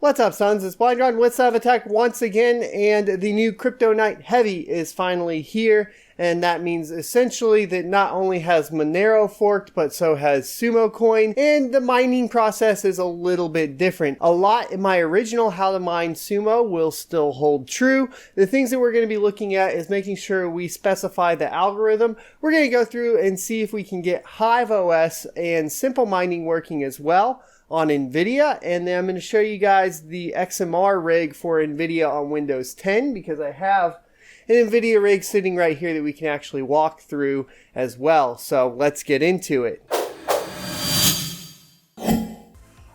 What's up, sons? It's Blind John with xmr-stak once again, and the new cryptonight-heavy is finally here, and that means essentially that not only has Monero forked, but so has Sumokoin, and the mining process is a little bit different. A lot in my original How to Mine Sumo will still hold true. The things that we're going to be looking at is making sure we specify the algorithm. We're going to go through and see if we can get Hive OS and simple mining working as well on NVIDIA, and then I'm going to show you guys the XMR rig for NVIDIA on Windows 10 because I have an NVIDIA rig sitting right here that we can actually walk through as well. So let's get into it.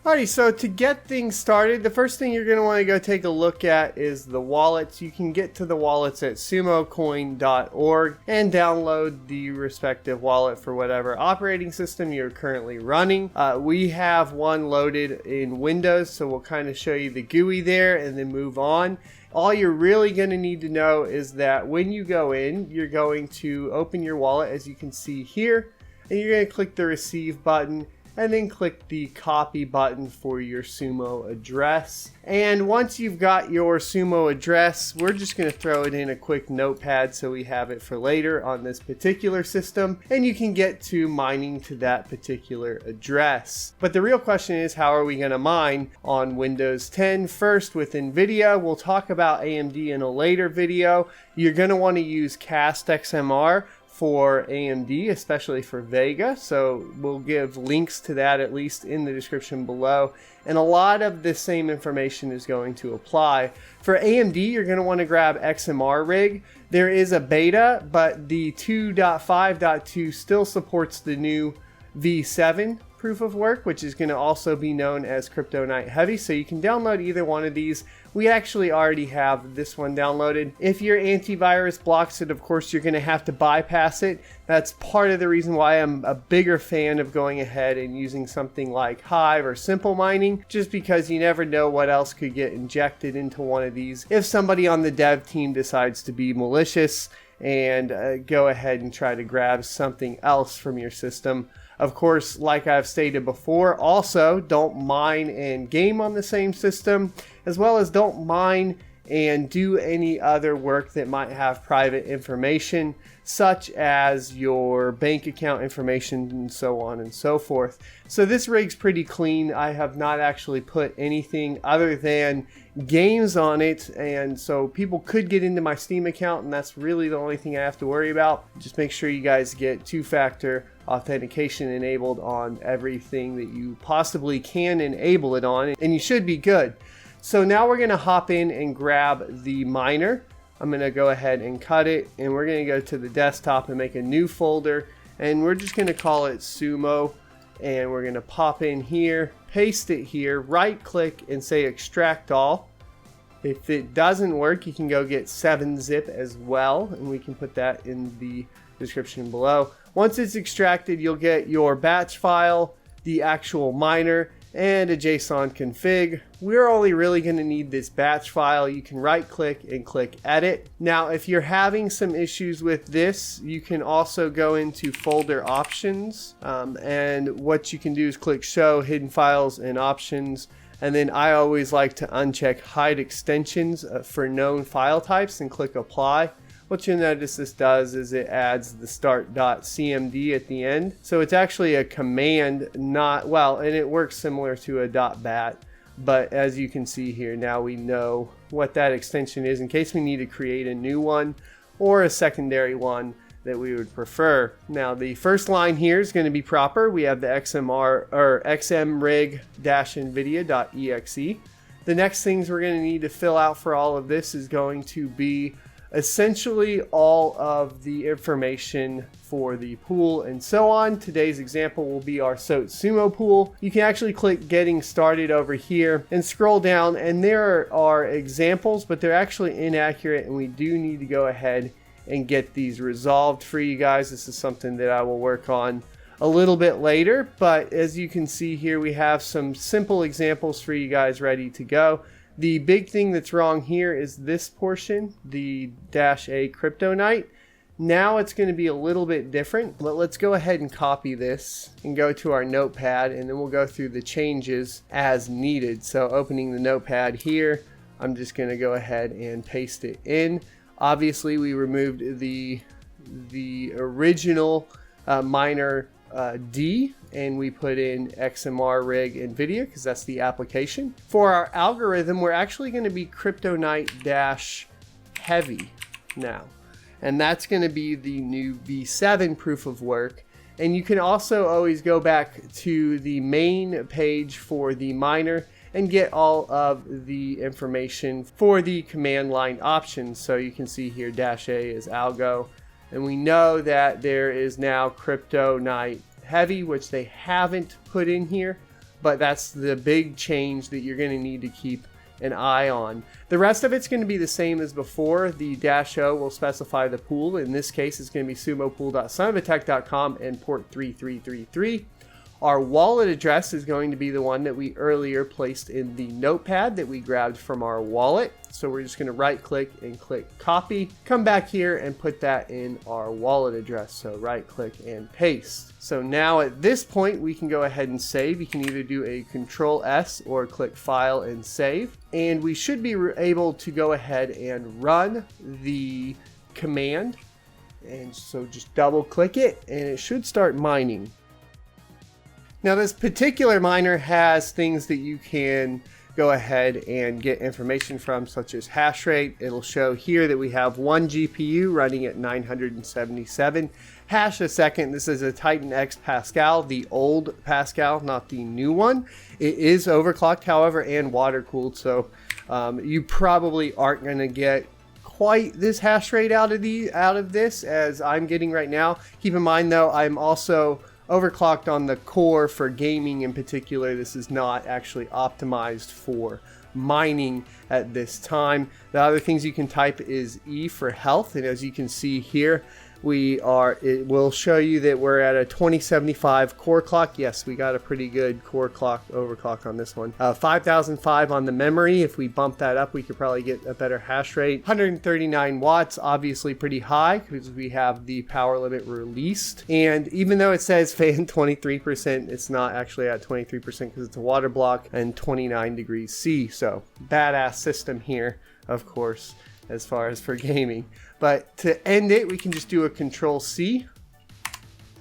Alrighty, so to get things started, the first thing you're going to want to go take a look at is the wallets. You can get to the wallets at sumokoin.org and download the respective wallet for whatever operating system you're currently running. We have one loaded in Windows, so we'll kind of show you the GUI there and then move on. All you're really going to need to know is that when you go in, you're going to open your wallet as you can see here, and you're going to click the receive button and then click the copy button for your Sumo address. And once you've got your Sumo address, we're just going to throw it in a quick notepad so we have it for later on this particular system, and you can get to mining to that particular address. But the real question is, how are we going to mine on Windows 10? First, with NVIDIA, we'll talk about AMD in a later video. You're going to want to use Cast XMR for AMD, especially for Vega, so we'll give links to that at least in the description below, and a lot of the same information is going to apply. For AMD, you're going to want to grab xmr-rig. There is a beta, but the 2.5.2 still supports the new V7 proof of work, which is going to also be known as cryptonight-heavy, so you can download either one of these. We actually already have this one downloaded. If your antivirus blocks it, of course you're going to have to bypass it. That's part of the reason why I'm a bigger fan of going ahead and using something like Hive or simple mining, just because you never know what else could get injected into one of these if somebody on the dev team decides to be malicious and go ahead and try to grab something else from your system. Of course, like I've stated before, also don't mine and game on the same system, as well as don't mine and do any other work that might have private information, such as your bank account information and so on and so forth. So this rig's pretty clean. I have not actually put anything other than games on it, and so people could get into my Steam account, and that's really the only thing I have to worry about. Just make sure you guys get two-factor authentication enabled on everything that you possibly can enable it on, and you should be good. So now we're going to hop in and grab the miner. I'm going to go ahead and cut it, and we're going to go to the desktop and make a new folder, and we're just going to call it Sumo, and we're going to pop in here, paste it here, right click and say extract all. If it doesn't work, you can go get 7-zip as well, and we can put that in the description below. Once it's extracted, you'll get your batch file, the actual miner, and a JSON config. We're only really going to need this batch file. You can right click and click edit. Now, if you're having some issues with this, you can also go into folder options, and what you can do is click show hidden files and options. And then I always like to uncheck hide extensions for known file types and click apply. What you'll notice this does is it adds the start.cmd at the end. So it's actually a command, not, well, and it works similar to a .bat. But as you can see here, now we know what that extension is in case we need to create a new one or a secondary one that we would prefer. Now the first line here is going to be proper. We have the XMR or xmrig-nvidia.exe. The next things we're going to need to fill out for all of this is going to be essentially all of the information for the pool and so on. Today's example will be our SOT Sumo pool. You can actually click getting started over here and scroll down, and there are examples, but they're actually inaccurate, and we do need to go ahead and get these resolved for you guys. This is something that I will work on a little bit later, but as you can see here, we have some simple examples for you guys ready to go. The big thing that's wrong here is this portion, the -a cryptonite. Now it's going to be a little bit different, but let's go ahead and copy this and go to our notepad, and then we'll go through the changes as needed. So opening the notepad here, I'm just going to go ahead and paste it in. Obviously we removed the original miner D, and we put in xmr-rig-nvidia because that's the application. For our algorithm, we're actually going to be cryptonite-heavy now, and that's going to be the new V7 proof of work. And you can also always go back to the main page for the miner and get all of the information for the command line options. So you can see here -A is algo, and we know that there is now cryptonite-heavy, which they haven't put in here, but that's the big change that you're going to need to keep an eye on. The rest of it's going to be the same as before. The -O will specify the pool. In this case, it's going to be sumopool.sonofatech.com and port 3333. Our wallet address is going to be the one that we earlier placed in the notepad that we grabbed from our wallet. So we're just going to right click and click copy, come back here and put that in our wallet address. So right click and paste. So now at this point we can go ahead and save. You can either do a Control S or click file and save. And we should be able to go ahead and run the command. And so just double click it and it should start mining. Now this particular miner has things that you can go ahead and get information from, such as hash rate. It'll show here that we have one GPU running at 977 hash a second. This is a Titan X Pascal, the old Pascal, not the new one. It is overclocked, however, and water cooled, so you probably aren't going to get quite this hash rate out of this as I'm getting right now. Keep in mind though, I'm also overclocked on the core for gaming in particular. This is not actually optimized for mining at this time. The other things you can type is E for health, and as you can see here, it will show you that we're at a 2075 core clock. Yes, we got a pretty good core clock overclock on this one. 5005 on the memory. If we bump that up, we could probably get a better hash rate. 139 watts, obviously pretty high because we have the power limit released. And even though it says fan 23%, it's not actually at 23% because it's a water block, and 29 degrees C. So badass system here, of course, as far as for gaming. But to end it, we can just do a Control C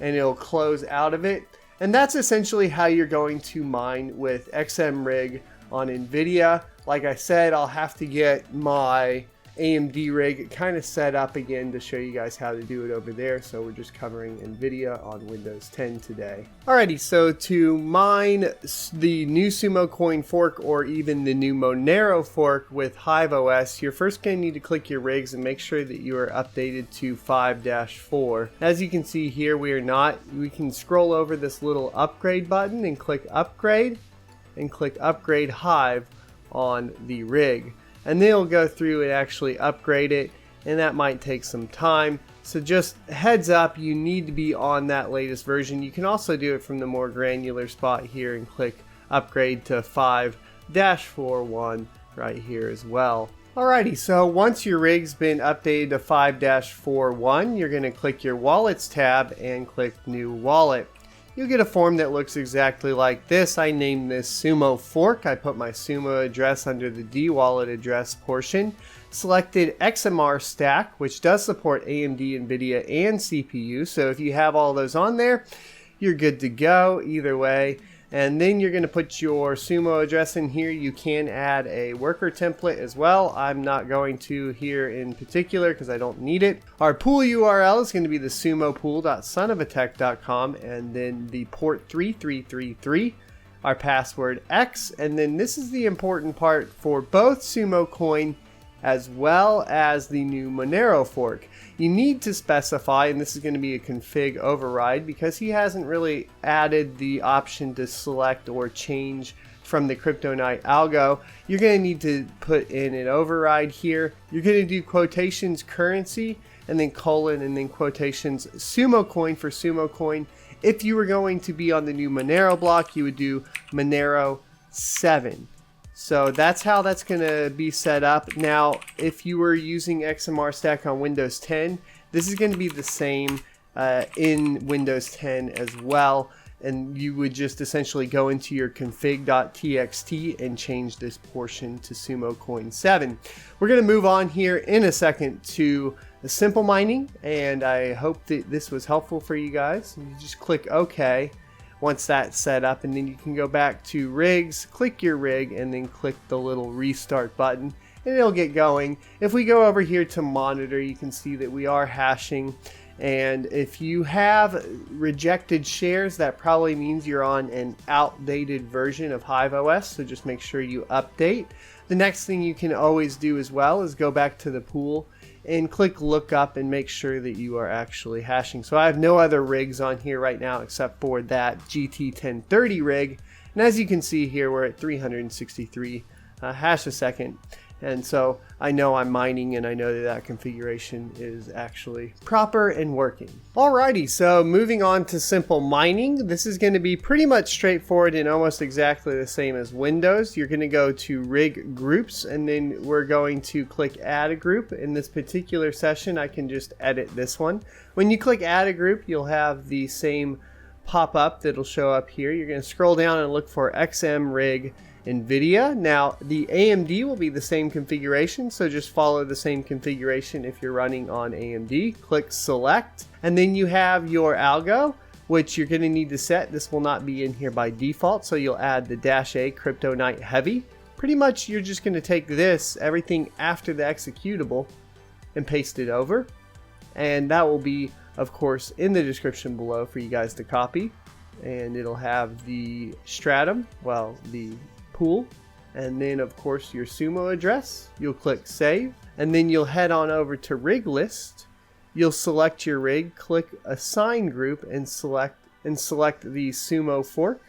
and it'll close out of it. And that's essentially how you're going to mine with xmrig on NVIDIA. Like I said, I'll have to get my AMD rig kind of set up again to show you guys how to do it over there. So we're just covering NVIDIA on Windows 10 today. Alrighty, so to mine the new Sumokoin fork or even the new Monero fork with Hive OS, you're first going to need to click your rigs and make sure that you are updated to 5-4. As you can see here, we are not. We can scroll over this little upgrade button and click upgrade Hive on the rig. And then it'll go through and actually upgrade it, and that might take some time. So just heads up, you need to be on that latest version. You can also do it from the more granular spot here and click upgrade to 5-41 right here as well. Alrighty, so once your rig's been updated to 5-41, you're going to click your wallets tab and click new wallet. You'll get a form that looks exactly like this. I named this Sumo Fork. I put my Sumo address under the D wallet address portion. Selected xmr-stak, which does support AMD, NVIDIA, and CPU. So if you have all those on there, you're good to go either way. And then you're going to put your Sumo address in here. You can add a worker template as well. I'm not going to here in particular because I don't need it. Our pool URL is going to be the sumopool.sonofatech.com, and then the port 3333, our password X, and then this is the important part for both Sumokoin as well as the new Monero fork. You need to specify, and this is going to be a config override because he hasn't really added the option to select or change from the Cryptonite algo. You're going to need to put in an override here. You're going to do quotations currency and then colon and then quotations Sumokoin for Sumokoin. If you were going to be on the new Monero block, you would do Monero 7. So that's how that's going to be set up. Now, if you were using xmr-stak on Windows 10, This is going to be the same in Windows 10 as well. And you would just essentially go into your config.txt and change this portion to Sumokoin 7. We're going to move on here in a second to the simple mining, and I hope that this was helpful for you guys. You just click OK once that's set up, and then you can go back to rigs, click your rig, and then click the little restart button, and it'll get going. If we go over here to monitor, you can see that we are hashing. And if you have rejected shares, that probably means you're on an outdated version of HiveOS, so just make sure you update. The next thing you can always do as well is go back to the pool and click lookup and make sure that you are actually hashing. So I have no other rigs on here right now except for that GT1030 rig. And as you can see here, we're at 363 hash a second. And so I know I'm mining, and I know that that configuration is actually proper and working. Alrighty, so moving on to simple mining. This is going to be pretty much straightforward and almost exactly the same as Windows. You're going to go to rig groups, and then we're going to click add a group. In this particular session, I can just edit this one. When you click add a group, you'll have the same pop-up that'll show up here. You're going to scroll down and look for xmrig-nvidia. Now the AMD will be the same configuration, so just follow the same configuration if you're running on AMD. Click select, and then you have your algo, which you're going to need to set. This will not be in here by default, so you'll add the -a cryptonight-heavy. Pretty much you're just going to take this, everything after the executable, and paste it over, and that will be of course in the description below for you guys to copy. And it'll have the stratum, well, the pool, and then of course your sumo address. You'll click save, and then you'll head on over to rig list. You'll select your rig, click assign group, and select the sumo fork.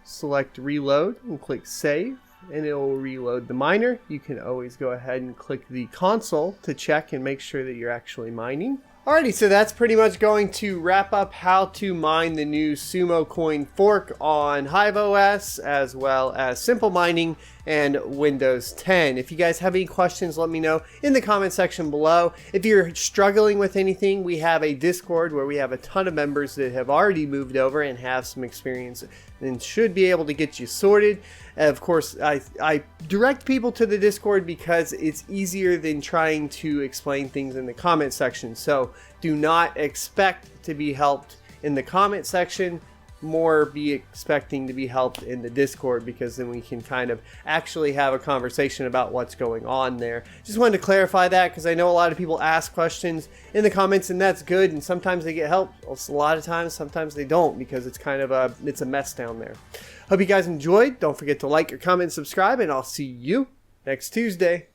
Select reload and click save, and it will reload the miner. You can always go ahead and click the console to check and make sure that you're actually mining. Alrighty, so that's pretty much going to wrap up how to mine the new Sumokoin fork on HiveOS, as well as simple mining and Windows 10. If you guys have any questions, let me know in the comment section below. If you're struggling with anything, we have a Discord where we have a ton of members that have already moved over and have some experience and should be able to get you sorted. Of course, I direct people to the Discord because it's easier than trying to explain things in the comment section. So do not expect to be helped in the comment section. More be expecting to be helped in the Discord, because then we can kind of actually have a conversation about what's going on there. Just wanted to clarify that because I know a lot of people ask questions in the comments, and that's good, and sometimes they get help. A lot of times, sometimes they don't, because it's kind of it's a mess down there. Hope you guys enjoyed. Don't forget to like, comment, subscribe, and I'll see you next Tuesday.